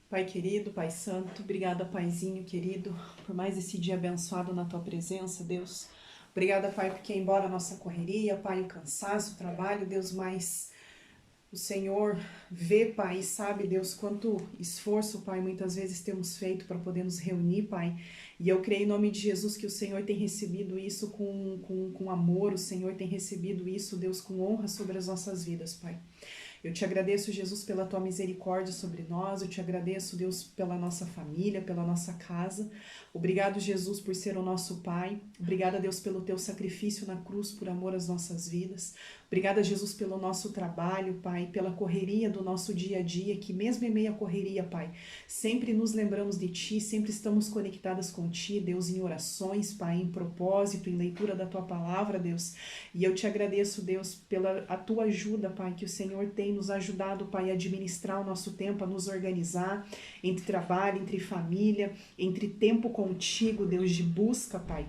Pai querido, Pai santo, obrigada, Paizinho querido, por mais esse dia abençoado na Tua presença, Deus. Obrigada, Pai, porque embora a nossa correria, Pai, o cansaço, o trabalho, Deus, mais o Senhor vê, Pai, e sabe, Deus, quanto esforço, Pai, muitas vezes temos feito para poder nos reunir, Pai. E eu creio em nome de Jesus que o Senhor tem recebido isso com amor, o Senhor tem recebido isso, Deus, com honra sobre as nossas vidas, Pai. Eu te agradeço, Jesus, pela tua misericórdia sobre nós. Eu te agradeço, Deus, pela nossa família, pela nossa casa. Obrigado, Jesus, por ser o nosso Pai. Obrigada, Deus, pelo teu sacrifício na cruz por amor às nossas vidas. Obrigada, Jesus, pelo nosso trabalho, Pai, pela correria do nosso dia a dia, que mesmo em meio à correria, Pai, sempre nos lembramos de Ti, sempre estamos conectadas com Ti, Deus, em orações, Pai, em propósito, em leitura da Tua palavra, Deus. E eu te agradeço, Deus, pela a Tua ajuda, Pai, que o Senhor tem nos ajudado, Pai, a administrar o nosso tempo, a nos organizar entre trabalho, entre família, entre tempo contigo, Deus, de busca, Pai.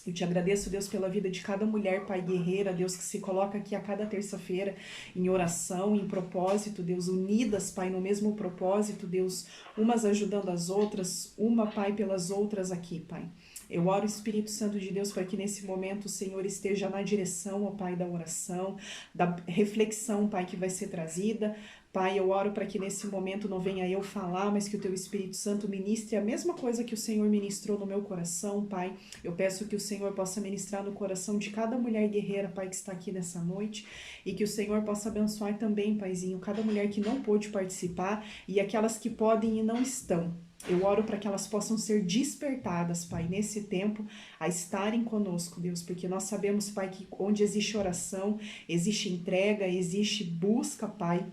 Eu te agradeço, Deus, pela vida de cada mulher, Pai, guerreira, Deus, que se coloca aqui a cada terça-feira em oração, em propósito, Deus, unidas, Pai, no mesmo propósito, Deus, umas ajudando as outras, uma, Pai, pelas outras aqui, Pai. Eu oro, Espírito Santo de Deus, para que nesse momento o Senhor esteja na direção, ó Pai, da oração, da reflexão, Pai, que vai ser trazida. Pai, eu oro para que nesse momento não venha eu falar, mas que o Teu Espírito Santo ministre a mesma coisa que o Senhor ministrou no meu coração, Pai. Eu peço que o Senhor possa ministrar no coração de cada mulher guerreira, Pai, que está aqui nessa noite, e que o Senhor possa abençoar também, Paizinho, cada mulher que não pôde participar e aquelas que podem e não estão. Eu oro para que elas possam ser despertadas, Pai, nesse tempo, a estarem conosco, Deus, porque nós sabemos, Pai, que onde existe oração, existe entrega, existe busca, Pai.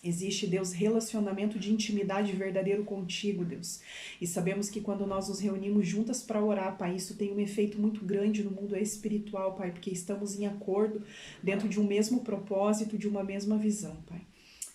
Existe, Deus, relacionamento de intimidade verdadeiro contigo, Deus. E sabemos que quando nós nos reunimos juntas para orar, Pai, isso tem um efeito muito grande no mundo espiritual, Pai, porque estamos em acordo dentro de um mesmo propósito, de uma mesma visão, Pai.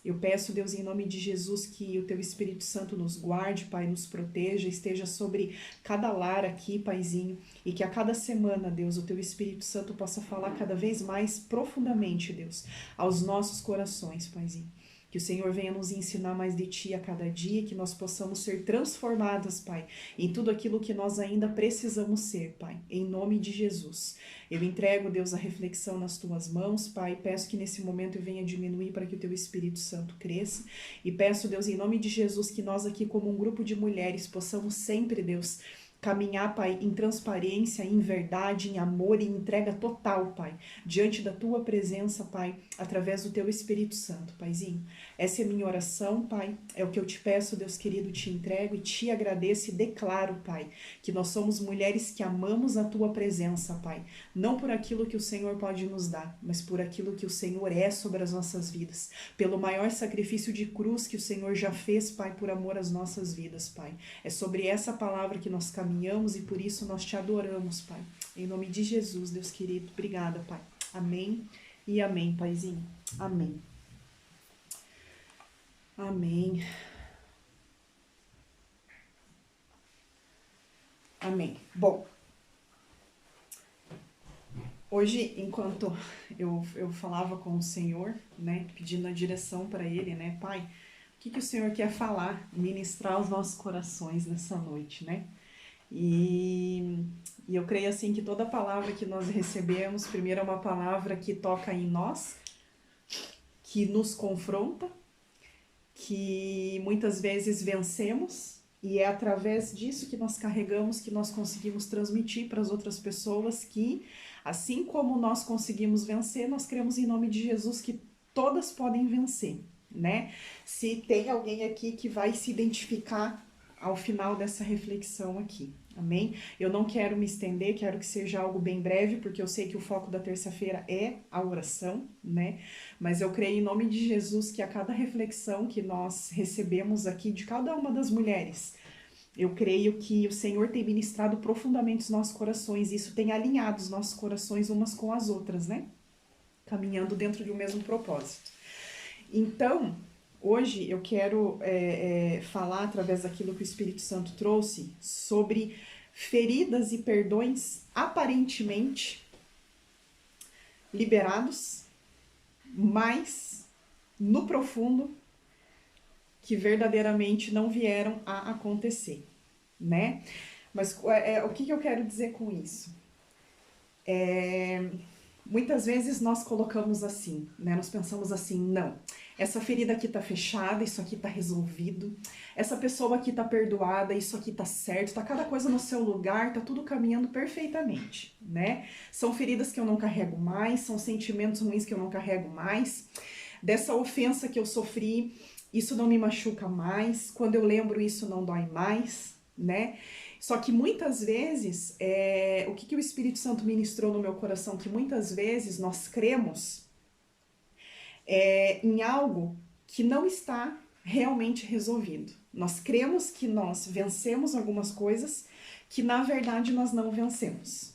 Eu peço, Deus, em nome de Jesus, que o Teu Espírito Santo nos guarde, Pai, nos proteja, esteja sobre cada lar aqui, Paizinho, e que a cada semana, Deus, o Teu Espírito Santo possa falar cada vez mais profundamente, Deus, aos nossos corações, Paizinho. Que o Senhor venha nos ensinar mais de Ti a cada dia, que nós possamos ser transformadas, Pai, em tudo aquilo que nós ainda precisamos ser, Pai, em nome de Jesus. Eu entrego, Deus, a reflexão nas Tuas mãos, Pai, peço que nesse momento eu venha diminuir para que o Teu Espírito Santo cresça, e peço, Deus, em nome de Jesus, que nós aqui como um grupo de mulheres possamos sempre, Deus, caminhar, Pai, em transparência, em verdade, em amor e entrega total, Pai, diante da Tua presença, Pai, através do Teu Espírito Santo, Paizinho. Essa é a minha oração, Pai, é o que eu te peço, Deus querido, te entrego e te agradeço e declaro, Pai, que nós somos mulheres que amamos a Tua presença, Pai, não por aquilo que o Senhor pode nos dar, mas por aquilo que o Senhor é sobre as nossas vidas, pelo maior sacrifício de cruz que o Senhor já fez, Pai, por amor às nossas vidas, Pai. É sobre essa palavra que nós caminhamos e por isso nós te adoramos, Pai. Em nome de Jesus, Deus querido, obrigada, Pai. Amém e amém, Paizinho. Amém. Amém. Amém. Bom, hoje, enquanto eu falava com o Senhor, né, pedindo a direção para Ele, né, Pai, o que o Senhor quer falar, ministrar aos nossos corações nessa noite, né? E eu creio assim que toda palavra que nós recebemos, primeiro é uma palavra que toca em nós, que nos confronta, que muitas vezes vencemos, e é através disso que nós carregamos, que nós conseguimos transmitir para as outras pessoas que, assim como nós conseguimos vencer, nós cremos em nome de Jesus que todas podem vencer, né? Se tem alguém aqui que vai se identificar ao final dessa reflexão aqui, amém? Eu não quero me estender, quero que seja algo bem breve, porque eu sei que o foco da terça-feira é a oração, né? Mas eu creio em nome de Jesus que a cada reflexão que nós recebemos aqui de cada uma das mulheres, eu creio que o Senhor tem ministrado profundamente os nossos corações, e isso tem alinhado os nossos corações umas com as outras, né? Caminhando dentro de um mesmo propósito. Então, hoje eu quero falar, através daquilo que o Espírito Santo trouxe, sobre feridas e perdões aparentemente liberados, mas no profundo que verdadeiramente não vieram a acontecer, né? Mas o que eu quero dizer com isso? Muitas vezes nós colocamos assim, né? Nós pensamos assim, não, essa ferida aqui tá fechada, isso aqui tá resolvido, essa pessoa aqui tá perdoada, isso aqui tá certo, tá cada coisa no seu lugar, tá tudo caminhando perfeitamente, né? São feridas que eu não carrego mais, são sentimentos ruins que eu não carrego mais, dessa ofensa que eu sofri, isso não me machuca mais, quando eu lembro isso não dói mais, né? Só que muitas vezes, o que o Espírito Santo ministrou no meu coração, que muitas vezes nós cremos em algo que não está realmente resolvido. Nós cremos que nós vencemos algumas coisas que na verdade nós não vencemos.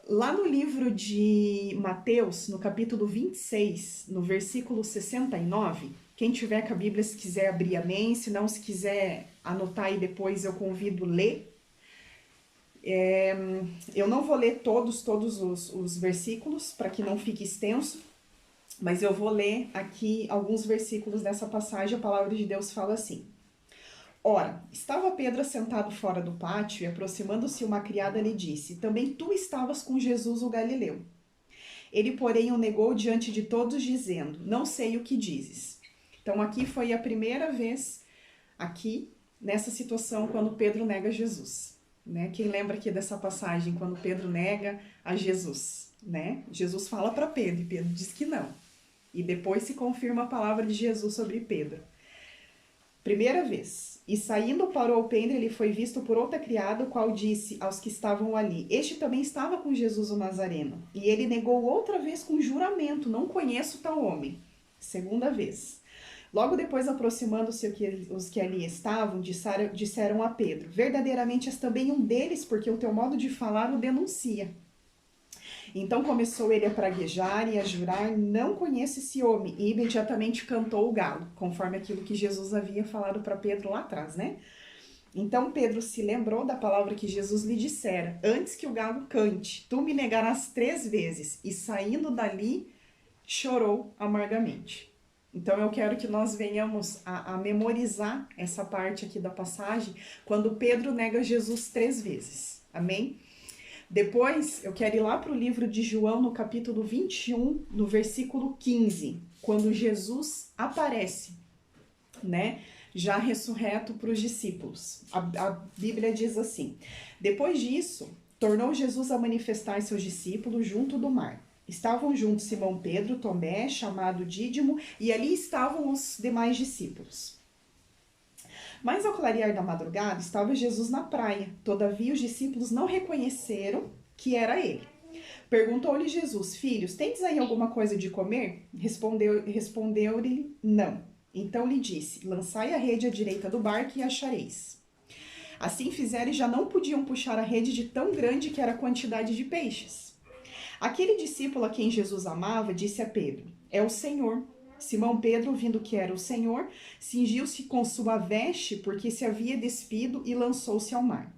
Lá no livro de Mateus, no capítulo 26, no versículo 69, quem tiver com a Bíblia, se quiser abrir, amém. Se não, se quiser anotar aí depois, eu convido ler. Eu não vou ler todos os versículos, para que não fique extenso, mas eu vou ler aqui alguns versículos dessa passagem. A palavra de Deus fala assim: Ora, estava Pedro sentado fora do pátio, e aproximando-se uma criada lhe disse: Também tu estavas com Jesus o Galileu. Ele, porém, o negou diante de todos, dizendo: Não sei o que dizes. Então, aqui foi a primeira vez, aqui, nessa situação, quando Pedro nega Jesus, né? Quem lembra aqui dessa passagem, quando Pedro nega a Jesus, né? Jesus fala para Pedro, e Pedro diz que não. E depois se confirma a palavra de Jesus sobre Pedro. Primeira vez. E saindo para o alpendre, ele foi visto por outra criada, o qual disse aos que estavam ali: Este também estava com Jesus o Nazareno. E ele negou outra vez com juramento: Não conheço tal homem. Segunda vez. Logo depois, aproximando-se os que ali estavam, disseram a Pedro: Verdadeiramente és também um deles, porque o teu modo de falar o denuncia. Então começou ele a praguejar e a jurar: Não conheço esse homem. E imediatamente cantou o galo, conforme aquilo que Jesus havia falado para Pedro lá atrás, né? Então Pedro se lembrou da palavra que Jesus lhe dissera: Antes que o galo cante, tu me negarás 3 vezes. E saindo dali, chorou amargamente. Então eu quero que nós venhamos a memorizar essa parte aqui da passagem, quando Pedro nega Jesus 3 vezes. Amém? Depois, eu quero ir lá para o livro de João, no capítulo 21, no versículo 15, quando Jesus aparece, né? Já ressurreto para os discípulos. A Bíblia diz assim: Depois disso, tornou Jesus a manifestar seus discípulos junto do mar. Estavam juntos Simão Pedro, Tomé, chamado Dídimo, e ali estavam os demais discípulos. Mas ao clarear da madrugada, estava Jesus na praia. Todavia os discípulos não reconheceram que era ele. Perguntou-lhe Jesus: Filhos, tendes aí alguma coisa de comer? Respondeu-lhe: Não. Então lhe disse: Lançai a rede à direita do barco e achareis. Assim fizeram e já não podiam puxar a rede de tão grande que era a quantidade de peixes. Aquele discípulo a quem Jesus amava disse a Pedro: É o Senhor. Simão Pedro, ouvindo que era o Senhor, cingiu-se com sua veste, porque se havia despido, e lançou-se ao mar.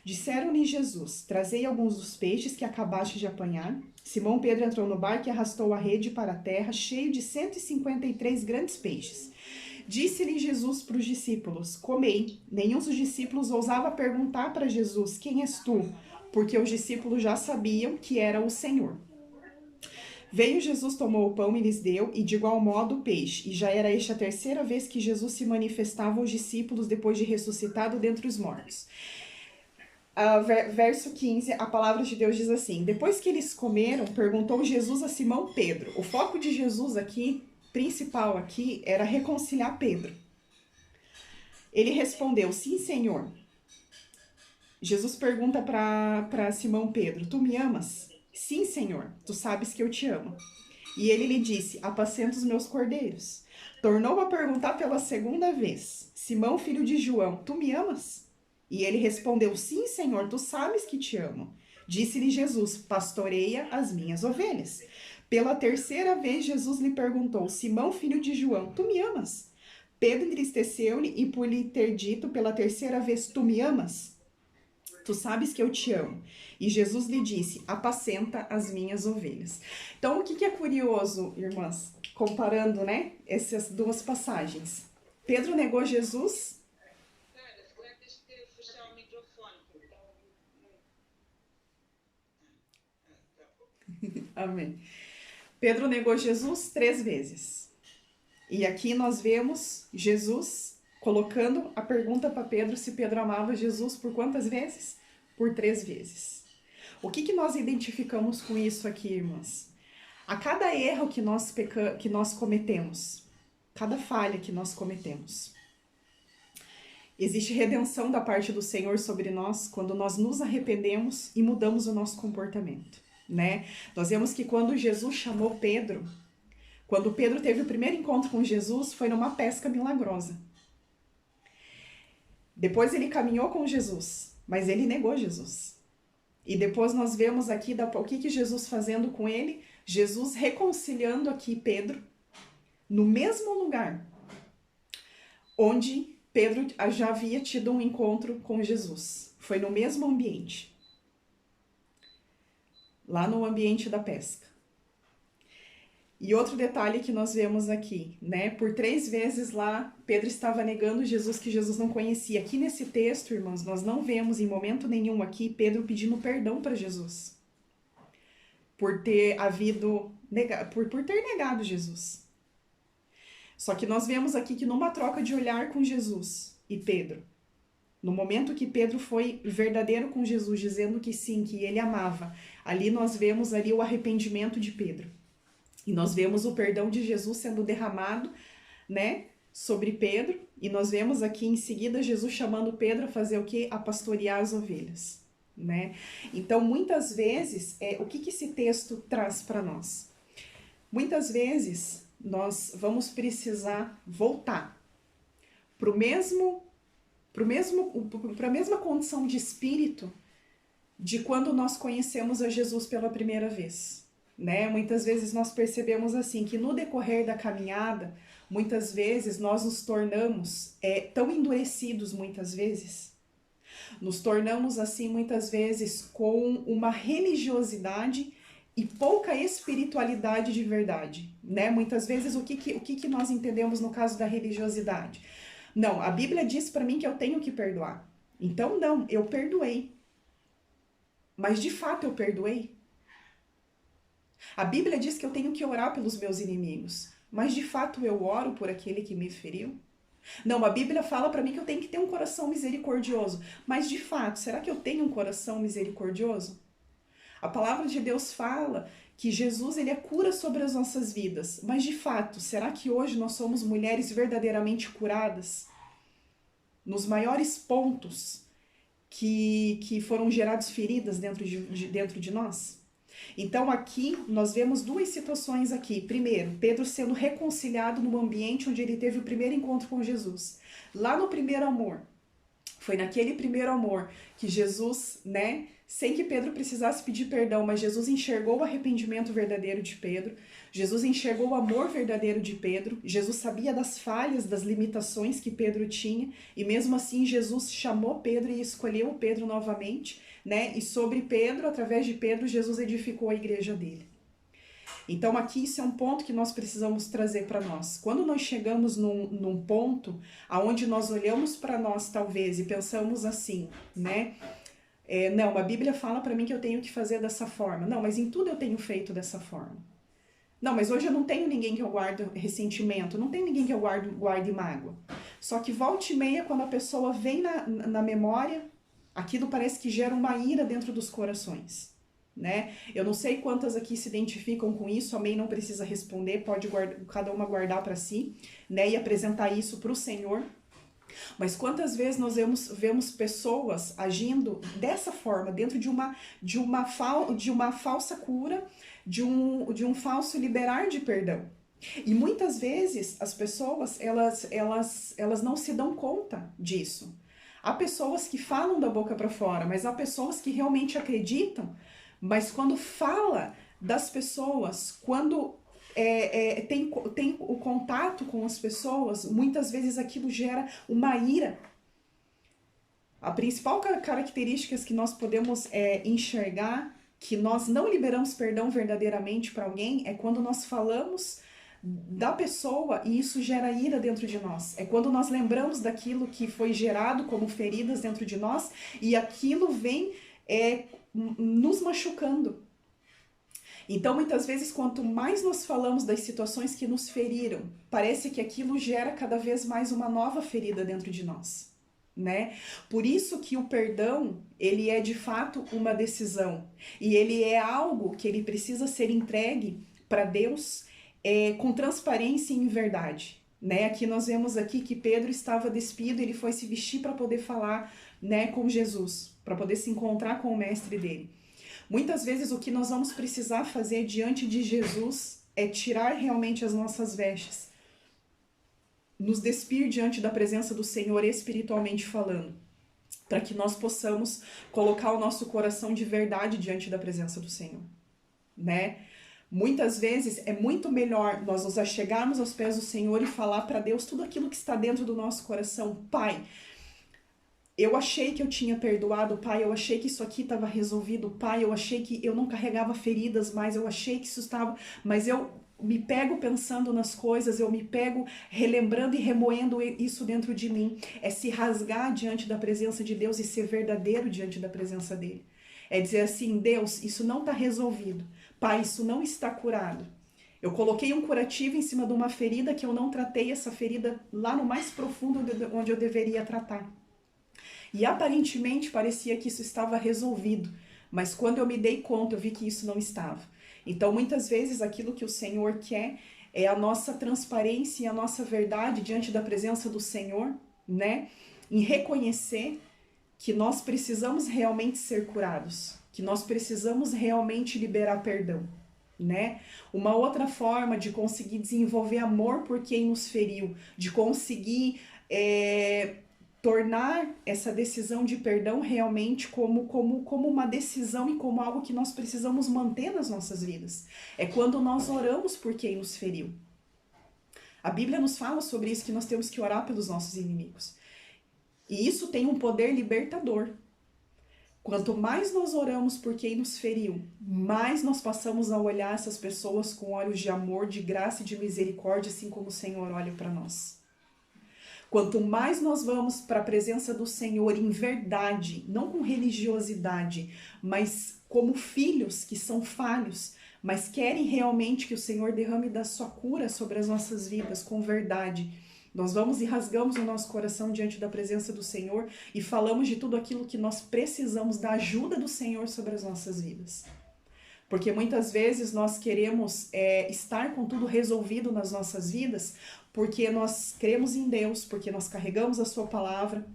Disseram-lhe Jesus: Trazei alguns dos peixes que acabaste de apanhar. Simão Pedro entrou no barco e arrastou a rede para a terra, cheio de 153 grandes peixes. Disse-lhe Jesus para os discípulos: Comei. Nenhum dos discípulos ousava perguntar para Jesus: Quem és tu? Porque os discípulos já sabiam que era o Senhor. Veio Jesus, tomou o pão e lhes deu, e de igual modo o peixe. E já era esta a 3ª vez que Jesus se manifestava aos discípulos depois de ressuscitado dentre os mortos. Verso 15, a palavra de Deus diz assim: Depois que eles comeram, perguntou Jesus a Simão Pedro. O foco de Jesus aqui, principal aqui, era reconciliar Pedro. Ele respondeu: Sim, Senhor. Jesus pergunta para Simão Pedro: Tu me amas? Sim, Senhor, tu sabes que eu te amo. E ele lhe disse: Apacenta os meus cordeiros. Tornou a perguntar pela 2ª vez: Simão, filho de João, tu me amas? E ele respondeu: Sim, Senhor, tu sabes que te amo. Disse-lhe Jesus: Pastoreia as minhas ovelhas. Pela 3ª vez, Jesus lhe perguntou: Simão, filho de João, tu me amas? Pedro entristeceu-lhe e, por lhe ter dito pela 3ª vez: Tu me amas? Tu sabes que eu te amo. E Jesus lhe disse: Apacenta as minhas ovelhas. Então, o que é curioso, irmãs? comparando, né, essas duas passagens. Pedro negou Jesus. Cara, se puder, deixa eu fechar o microfone. Amém. Pedro negou Jesus 3 vezes. E aqui nós vemos Jesus colocando a pergunta para Pedro se Pedro amava Jesus por quantas vezes? Por 3 vezes. O que nós identificamos com isso aqui, irmãs? A cada erro que nós cometemos, cada falha que nós cometemos, existe redenção da parte do Senhor sobre nós quando nós nos arrependemos e mudamos o nosso comportamento, né? Nós vemos que quando Jesus chamou Pedro, quando Pedro teve o primeiro encontro com Jesus, foi numa pesca milagrosa. Depois ele caminhou com Jesus, mas ele negou Jesus. E depois nós vemos aqui o que Jesus fazendo com ele, Jesus reconciliando aqui Pedro no mesmo lugar onde Pedro já havia tido um encontro com Jesus. Foi no mesmo ambiente. Lá no ambiente da pesca. E outro detalhe que nós vemos aqui, né? Por 3 vezes lá, Pedro estava negando Jesus que Jesus não conhecia. Aqui nesse texto, irmãos, nós não vemos em momento nenhum aqui Pedro pedindo perdão para Jesus. Por ter por ter negado Jesus. Só que nós vemos aqui que numa troca de olhar com Jesus e Pedro, no momento que Pedro foi verdadeiro com Jesus, dizendo que sim, que ele amava, ali nós vemos ali o arrependimento de Pedro. E nós vemos o perdão de Jesus sendo derramado, né, sobre Pedro. E nós vemos aqui em seguida Jesus chamando Pedro a fazer o quê? A pastorear as ovelhas, né? Então, muitas vezes, o que esse texto traz para nós? Muitas vezes, nós vamos precisar voltar para a mesma condição de espírito de quando nós conhecemos a Jesus pela primeira vez, né? Muitas vezes nós percebemos assim, que no decorrer da caminhada, muitas vezes nós nos tornamos tão endurecidos muitas vezes, nos tornamos assim muitas vezes com uma religiosidade e pouca espiritualidade de verdade, né? Muitas vezes o que nós entendemos no caso da religiosidade? Não, a Bíblia diz para mim que eu tenho que perdoar. Então não, eu perdoei. Mas de fato eu perdoei? A Bíblia diz que eu tenho que orar pelos meus inimigos. Mas de fato eu oro por aquele que me feriu? Não, a Bíblia fala para mim que eu tenho que ter um coração misericordioso. Mas de fato, será que eu tenho um coração misericordioso? A palavra de Deus fala que Jesus ele é cura sobre as nossas vidas. Mas de fato, será que hoje nós somos mulheres verdadeiramente curadas? Nos maiores pontos que foram gerados feridas dentro de nós? Então aqui nós vemos 2 situações aqui. Primeiro, Pedro sendo reconciliado no ambiente onde ele teve o primeiro encontro com Jesus. Lá no primeiro amor. Foi naquele primeiro amor que Jesus, né, sem que Pedro precisasse pedir perdão, mas Jesus enxergou o arrependimento verdadeiro de Pedro, Jesus enxergou o amor verdadeiro de Pedro, Jesus sabia das falhas, das limitações que Pedro tinha, e mesmo assim Jesus chamou Pedro e escolheu Pedro novamente, né, e sobre Pedro, através de Pedro, Jesus edificou a igreja dele. Então aqui isso é um ponto que nós precisamos trazer para nós. Quando nós chegamos num ponto aonde nós olhamos para nós talvez e pensamos assim, né? Não, a Bíblia fala para mim que eu tenho que fazer dessa forma. Não, mas em tudo eu tenho feito dessa forma. Não, mas hoje eu não tenho ninguém que eu guardo ressentimento, não tem ninguém que eu guarde mágoa. Só que volta e meia, quando a pessoa vem na memória, aquilo parece que gera uma ira dentro dos corações. Né? Eu não sei quantas aqui se identificam com isso, amém, não precisa responder, pode cada uma guardar para si, né, e apresentar isso para o Senhor. Mas quantas vezes nós vemos pessoas agindo dessa forma, dentro de uma falsa cura, de um falso liberar de perdão. E muitas vezes as pessoas, elas não se dão conta disso. Há pessoas que falam da boca para fora, mas há pessoas que realmente acreditam. Mas quando fala das pessoas, quando tem o contato com as pessoas, muitas vezes aquilo gera uma ira. A principal característica que nós podemos enxergar, que nós não liberamos perdão verdadeiramente para alguém, é quando nós falamos da pessoa e isso gera ira dentro de nós. É quando nós lembramos daquilo que foi gerado como feridas dentro de nós e aquilo vem nos machucando. Então, muitas vezes, quanto mais nós falamos das situações que nos feriram, parece que aquilo gera cada vez mais uma nova ferida dentro de nós, né? Por isso que o perdão, ele é de fato uma decisão. E ele é algo que ele precisa ser entregue para Deus com transparência e em verdade, né? Aqui nós vemos aqui que Pedro estava despido, ele foi se vestir para poder falar, né, com Jesus, para poder se encontrar com o mestre dele. Muitas vezes o que nós vamos precisar fazer diante de Jesus é tirar realmente as nossas vestes, nos despir diante da presença do Senhor espiritualmente falando, para que nós possamos colocar o nosso coração de verdade diante da presença do Senhor, né? Muitas vezes é muito melhor nós nos achegarmos aos pés do Senhor e falar para Deus tudo aquilo que está dentro do nosso coração. Pai, eu achei que eu tinha perdoado, Pai, eu achei que isso aqui estava resolvido, Pai, eu achei que eu não carregava feridas mais, eu achei que isso estava, mas eu me pego pensando nas coisas, eu me pego relembrando e remoendo isso dentro de mim. É se rasgar diante da presença de Deus e ser verdadeiro diante da presença dele. É dizer assim, Deus, isso não está resolvido. Pai, isso não está curado. Eu coloquei um curativo em cima de uma ferida que eu não tratei essa ferida lá no mais profundo onde eu deveria tratar. E aparentemente parecia que isso estava resolvido, mas quando eu me dei conta, eu vi que isso não estava. Então, muitas vezes, aquilo que o Senhor quer é a nossa transparência e a nossa verdade diante da presença do Senhor, né? Em reconhecer que nós precisamos realmente ser curados, que nós precisamos realmente liberar perdão, né? Uma outra forma de conseguir desenvolver amor por quem nos feriu, de conseguir tornar essa decisão de perdão realmente como uma decisão e como algo que nós precisamos manter nas nossas vidas. É quando nós oramos por quem nos feriu. A Bíblia nos fala sobre isso, que nós temos que orar pelos nossos inimigos. E isso tem um poder libertador. Quanto mais nós oramos por quem nos feriu, mais nós passamos a olhar essas pessoas com olhos de amor, de graça e de misericórdia, assim como o Senhor olha para nós. Quanto mais nós vamos para a presença do Senhor em verdade, não com religiosidade, mas como filhos que são falhos, mas querem realmente que o Senhor derrame da sua cura sobre as nossas vidas com verdade, nós vamos e rasgamos o nosso coração diante da presença do Senhor e falamos de tudo aquilo que nós precisamos da ajuda do Senhor sobre as nossas vidas. Porque muitas vezes nós queremos estar com tudo resolvido nas nossas vidas, porque nós cremos em Deus, porque nós carregamos a sua palavra,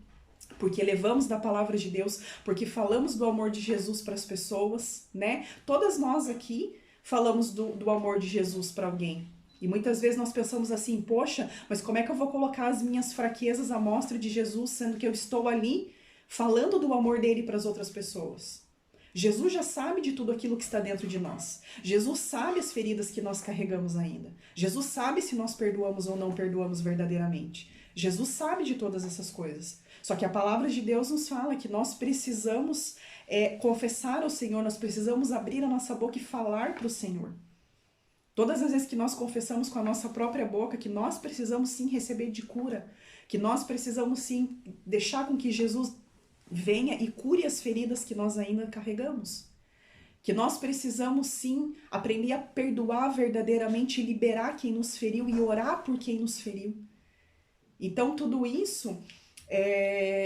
porque levamos da palavra de Deus, porque falamos do amor de Jesus para as pessoas, né? Todas nós aqui falamos do amor de Jesus para alguém. E muitas vezes nós pensamos assim, poxa, mas como é que eu vou colocar as minhas fraquezas à mostra de Jesus, sendo que eu estou ali falando do amor dele para as outras pessoas? Jesus já sabe de tudo aquilo que está dentro de nós. Jesus sabe as feridas que nós carregamos ainda. Jesus sabe se nós perdoamos ou não perdoamos verdadeiramente. Jesus sabe de todas essas coisas. Só que a palavra de Deus nos fala que nós precisamos confessar ao Senhor, nós precisamos abrir a nossa boca e falar para o Senhor. Todas as vezes que nós confessamos com a nossa própria boca que nós precisamos sim receber de cura, que nós precisamos sim deixar com que Jesus venha e cure as feridas que nós ainda carregamos. Que nós precisamos sim aprender a perdoar verdadeiramente e liberar quem nos feriu e orar por quem nos feriu. Então tudo isso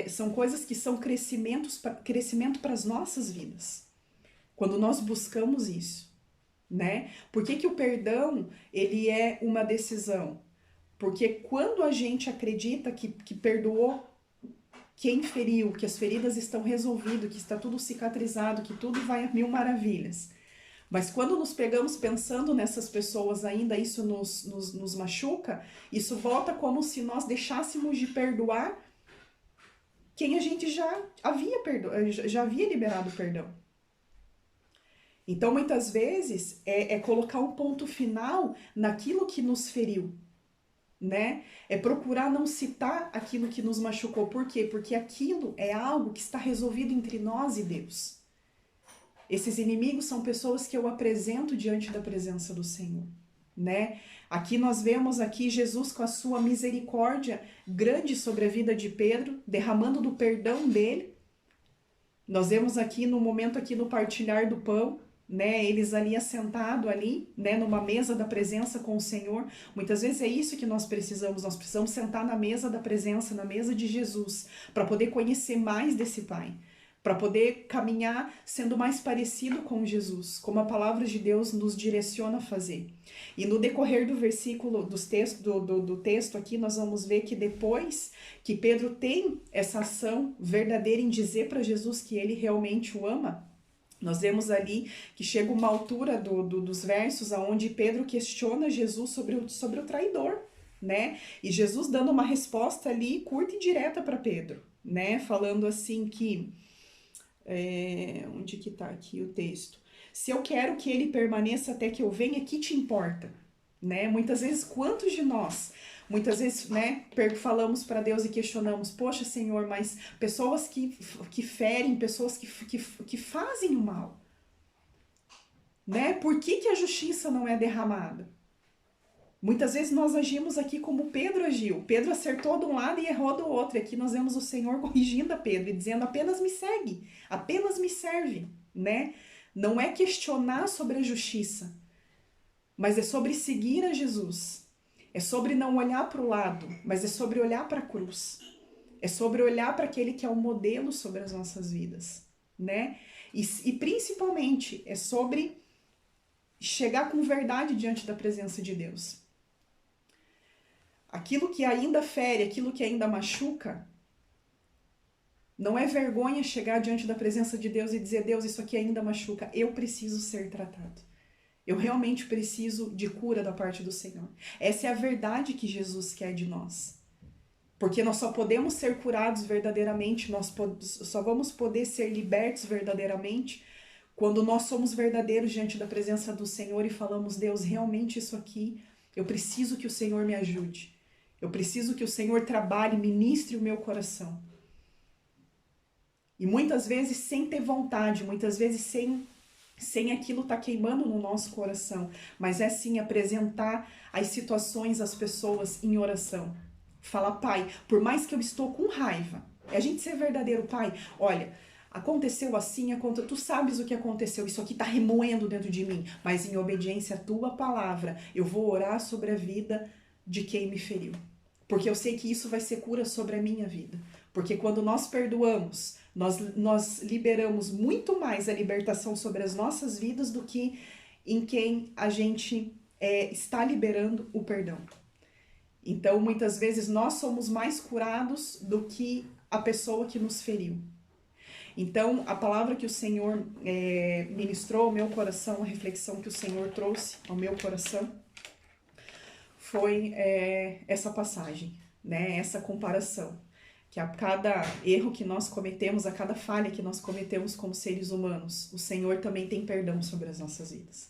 são coisas que são crescimento para as nossas vidas. Quando nós buscamos isso, né? Por que o perdão ele é uma decisão? Porque quando a gente acredita que perdoou quem feriu, que as feridas estão resolvidas, que está tudo cicatrizado, que tudo vai a mil maravilhas. Mas quando nos pegamos pensando nessas pessoas ainda, isso nos machuca, isso volta como se nós deixássemos de perdoar quem a gente já havia liberado perdão. Então, muitas vezes, é colocar um ponto final naquilo que nos feriu, né? É procurar não citar aquilo que nos machucou. Por quê? Porque aquilo é algo que está resolvido entre nós e Deus. Esses inimigos são pessoas que eu apresento diante da presença do Senhor, né? Aqui nós vemos aqui Jesus com a sua misericórdia grande sobre a vida de Pedro, derramando do perdão dele. Nós vemos aqui no momento aqui no partilhar do pão, né, eles ali assentados ali, né, numa mesa da presença com o Senhor. Muitas vezes é isso que nós precisamos sentar na mesa da presença, na mesa de Jesus, para poder conhecer mais desse Pai, para poder caminhar sendo mais parecido com Jesus, como a palavra de Deus nos direciona a fazer. E no decorrer do versículo, do texto aqui, nós vamos ver que depois que Pedro tem essa ação verdadeira em dizer para Jesus que ele realmente o ama, nós vemos ali que chega uma altura dos versos onde Pedro questiona Jesus sobre o traidor, né? E Jesus dando uma resposta ali curta e direta para Pedro, né? Falando assim que... onde que tá aqui o texto? Se eu quero que ele permaneça até que eu venha, que te importa? Né? Muitas vezes, quantos de nós, muitas vezes, né, falamos para Deus e questionamos, poxa Senhor, mas pessoas que ferem, pessoas que fazem o mal, né? Por que a justiça não é derramada? Muitas vezes nós agimos aqui como Pedro agiu. Pedro acertou de um lado e errou do outro. E aqui nós vemos o Senhor corrigindo a Pedro e dizendo, apenas me segue, apenas me serve, né? Não é questionar sobre a justiça, mas é sobre seguir a Jesus. É sobre não olhar para o lado, mas é sobre olhar para a cruz. É sobre olhar para aquele que é o modelo sobre as nossas vidas, né? E principalmente é sobre chegar com verdade diante da presença de Deus. Aquilo que ainda fere, aquilo que ainda machuca, não é vergonha chegar diante da presença de Deus e dizer, Deus, isso aqui ainda machuca, eu preciso ser tratado. Eu realmente preciso de cura da parte do Senhor. Essa é a verdade que Jesus quer de nós. Porque nós só podemos ser curados verdadeiramente, nós só vamos poder ser libertos verdadeiramente quando nós somos verdadeiros diante da presença do Senhor e falamos, Deus, realmente isso aqui, eu preciso que o Senhor me ajude. Eu preciso que o Senhor trabalhe, ministre o meu coração. E muitas vezes sem ter vontade, muitas vezes sem aquilo estar queimando no nosso coração, mas é sim apresentar as situações, as pessoas em oração. Fala, Pai, por mais que eu estou com raiva, é a gente ser verdadeiro, Pai, olha, aconteceu assim, tu sabes o que aconteceu, isso aqui está remoendo dentro de mim, mas em obediência à tua palavra, eu vou orar sobre a vida de quem me feriu, porque eu sei que isso vai ser cura sobre a minha vida, porque quando nós perdoamos, nós liberamos muito mais a libertação sobre as nossas vidas do que em quem a gente está liberando o perdão. Então, muitas vezes, nós somos mais curados do que a pessoa que nos feriu. Então, a palavra que o Senhor ministrou ao meu coração, a reflexão que o Senhor trouxe ao meu coração, foi essa passagem, né? Essa comparação. Que a cada erro que nós cometemos, a cada falha que nós cometemos como seres humanos, o Senhor também tem perdão sobre as nossas vidas.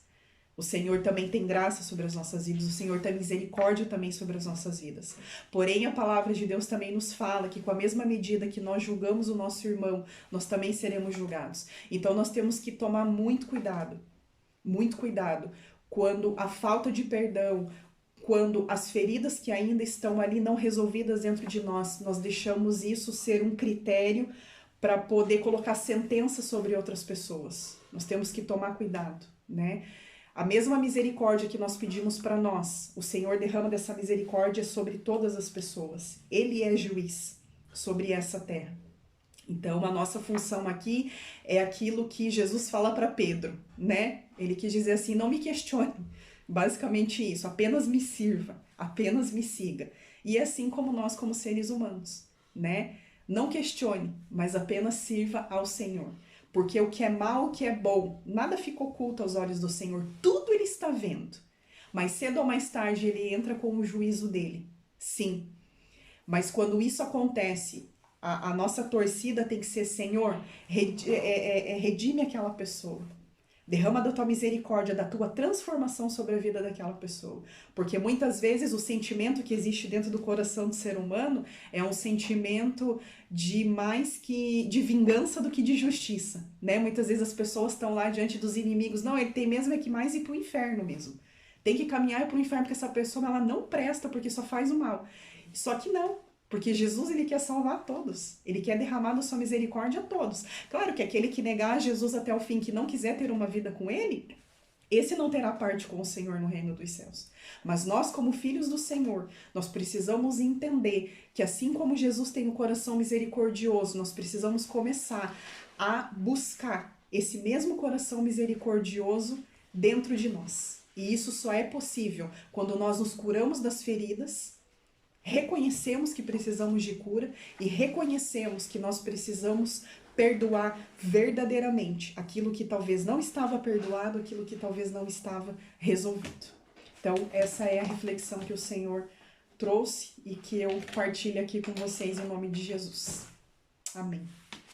O Senhor também tem graça sobre as nossas vidas, o Senhor tem misericórdia também sobre as nossas vidas. Porém, a palavra de Deus também nos fala que com a mesma medida que nós julgamos o nosso irmão, nós também seremos julgados. Então, nós temos que tomar muito cuidado quando a falta de perdão, quando as feridas que ainda estão ali não resolvidas dentro de nós, nós deixamos isso ser um critério para poder colocar sentença sobre outras pessoas. Nós temos que tomar cuidado, né? A mesma misericórdia que nós pedimos para nós, o Senhor derrama dessa misericórdia sobre todas as pessoas. Ele é juiz sobre essa terra. Então, a nossa função aqui é aquilo que Jesus fala para Pedro, né? Ele quis dizer assim, não me questione. Basicamente isso, apenas me sirva, apenas me siga. E é assim como nós, como seres humanos, né? Não questione, mas apenas sirva ao Senhor. Porque o que é mal, o que é bom, nada fica oculto aos olhos do Senhor. Tudo Ele está vendo. Mas cedo ou mais tarde Ele entra com o juízo dele. Sim. Mas quando isso acontece, a nossa torcida tem que ser, Senhor, redime aquela pessoa. Derrama da tua misericórdia, da tua transformação sobre a vida daquela pessoa. Porque muitas vezes o sentimento que existe dentro do coração do ser humano é um sentimento de vingança do que de justiça, né? Muitas vezes as pessoas estão lá diante dos inimigos. Não, ele tem mesmo é que mais ir pro inferno mesmo, Tem que caminhar para o inferno porque essa pessoa ela não presta, porque só faz o mal. Só que não, porque Jesus ele quer salvar todos. Ele quer derramar da sua misericórdia a todos. Claro que aquele que negar Jesus até o fim, que não quiser ter uma vida com ele, esse não terá parte com o Senhor no reino dos céus. Mas nós, como filhos do Senhor, nós precisamos entender que assim como Jesus tem um coração misericordioso, nós precisamos começar a buscar esse mesmo coração misericordioso dentro de nós. E isso só é possível quando nós nos curamos das feridas, reconhecemos que precisamos de cura e reconhecemos que nós precisamos perdoar verdadeiramente aquilo que talvez não estava perdoado, aquilo que talvez não estava resolvido. Então, essa é a reflexão que o Senhor trouxe e que eu partilho aqui com vocês em nome de Jesus. Amém.